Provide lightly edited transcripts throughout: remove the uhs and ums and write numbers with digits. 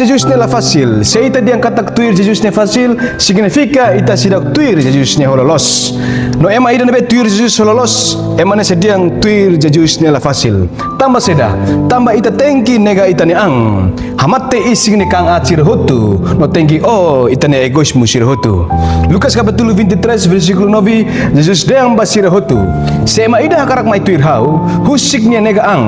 Jesus nela fácil. Se ita diang katak tuir Jesus ne fácil, significa ita sidak tuir Jesus ne hololos. No ema ida nebe tuir Jesus hololos, ema ne sediang tuir Jesus nela fácil. Tambah seda, tambah ita tengki nega ita ne ang. Hamate ising ne kang acir hotu. No tengki ita ne egois musir hotu. Lukas capítulo 23 versículo 9, Jesus deang basir hotu. Se ema ida hakarak mai tuir hau, husik ne nega ang.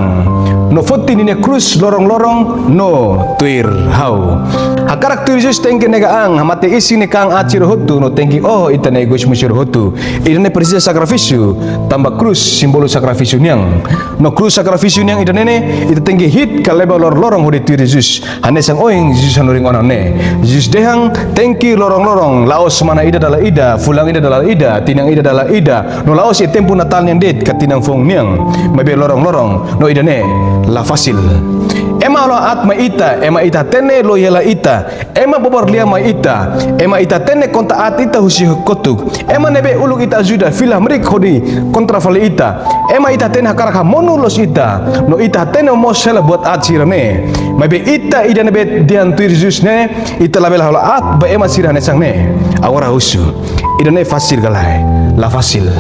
No foti ni krus lorong-lorong no tuir hau. Hakarak tuir Jesus tengki nega ang hamate isi ni kang acir hotu no tengki ita ne egois musir hotu. Ida ne precisa sacrificio tambah krus simbolo sacrificio niang. No krus sacrificio niang ida nene ita tengki hit kaleba lorong hodi tuir Jesus. Hane sang oing Jesus hanuring onang ne. Jesus dehang tengki lorong-lorong laos mana ida dala ida, fulang ida dala ida, tinang ida dala ida. No laos e tempo natal niang det katinang fong niang. Mabe lorong-lorong no ida ne la fácil. Ema lo at ma ita, ema ita tene lo yela ita, ema bobor lia ma ita, ema ita tene konta at ita husi kotuk, ema nebe uluk ita ajuda filah merik hodi kontra fali ita, ema ita tene hakarak monu los ita, no ita tene mo sela buat at sirane, mabe ita ida nebe dian tuir Jesus ne, ita label halo at ba ema sirane sang ne, awara husu, ida ne fasil galai, la fasil.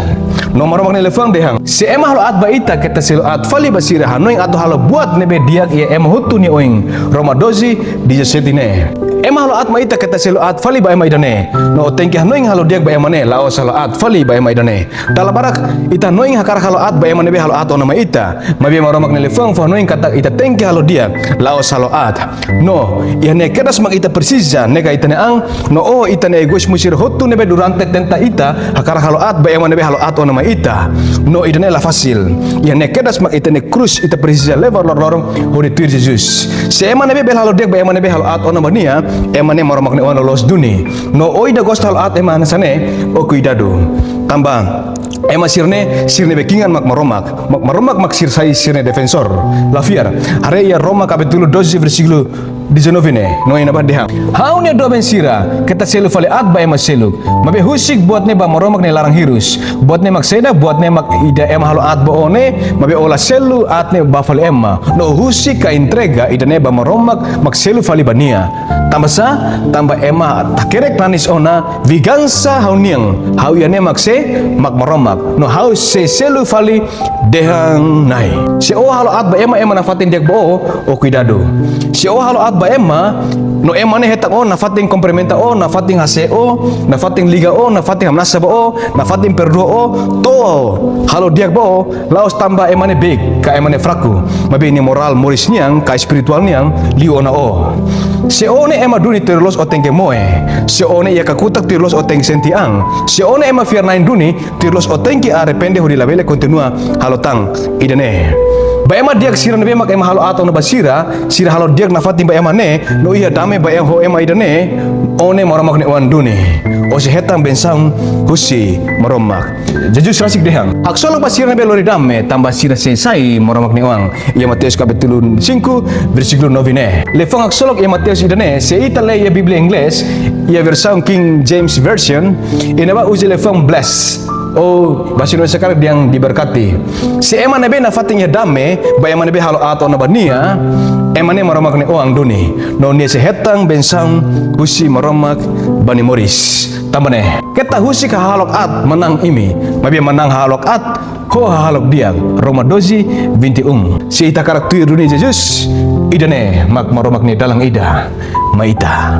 Nomor makne lefang dehang, si ema halo at ba ita keta selo at fali basira hanoing atau halo buat nebe diak ya ema hutu ni oing Roma 12 di jasetine. Ema halo at maita kata selo at fali ba ema idane. No tengki hanoing halo diak ba ema ne laos halo at fali ba ema idane. Dala barak ita noing hakar halo at ba ema nebe halo at ona maita. Mabe maromak ne lefang fa noing kata ita tengki halo diak laos halo at. No ihne kedas mak ita persisa nega ita ne ang no ita ne egois musir hutu nebe durante tenta ita hakar halo at ba ema nebe halo at ona maita. No idane la fasil. Ihne kedas mak ita ne krus ita persisa levar lorong hodi tuir Jesus. Se ema nebe bel halo diak ba ema nebe halo at ona mania. Ema ne maromak ne ono los duni no oida gostal at ema nasane o kuidado tambang ema sirne bekingan mak maromak mak sir sai sirne defensor lafiar are ya Roma capítulo 12 versículo 19 ne no ina badehang haune do ben sira keta selu fale at ba ema selu mabe husik buat ne ba maromak ne larang hirus buat ne mak seda buat ne mak ida ema halo at ba one mabe ola selu at ne ba fale ema no husik ka entrega ida ne ba maromak mak selu fale bania tambah sa tambah ema takerek nanis ona vigansa hauniang hau ya ne mak se mak maromak no hau se selu fali dehang nai se o halo at ba ema na fatin diak bo o cuidado se o halo at ba ema no ema ne hetak o na fatin komplementa o na fatin hase o na fatin liga o na fatin hamnasa ba o na fatin perdo o to halo diak bo laos tambah ema ne big ka ema ne fraku mabe ni moral moris niang ka spiritual niang liu ona o se o ne ema duni terlos o tengke moe se o ne ia kakutak terlos o teng sentiang se o ne ema fiar nain duni terlos o tengki arrepende hodi labele continua halotang idane ba ema diak sira nebe mak ema halo atau na basira sira halo diak na fatim ba ema ne no iya dame ba ho ema idane one maromak ne wan duni o se hetang bensang husi maromak Jesus rasik dehang aksolo basira nebe lori dame tambah sira sensai maromak ne wang ia Matius capítulo 5 versículo 9 ne lefang aksolok ia Matius idane se itale ia Biblia Ingles ia versão King James version inaba uji lefang bless bahasa Indonesia sekarang yang diberkati. Si ema nebe na fating ya dame, ba ema nebe halo ato na bania, ema ne maromak ne oang duni. No ni sehetang bensang husi maromak bani moris. Tambane, kita husi ka halok at menang imi, mabi menang halok at ho halok dia. Roma 12 21. Si ita karakter dunia Jesus, idane mak maromak ne dalang ida, maita.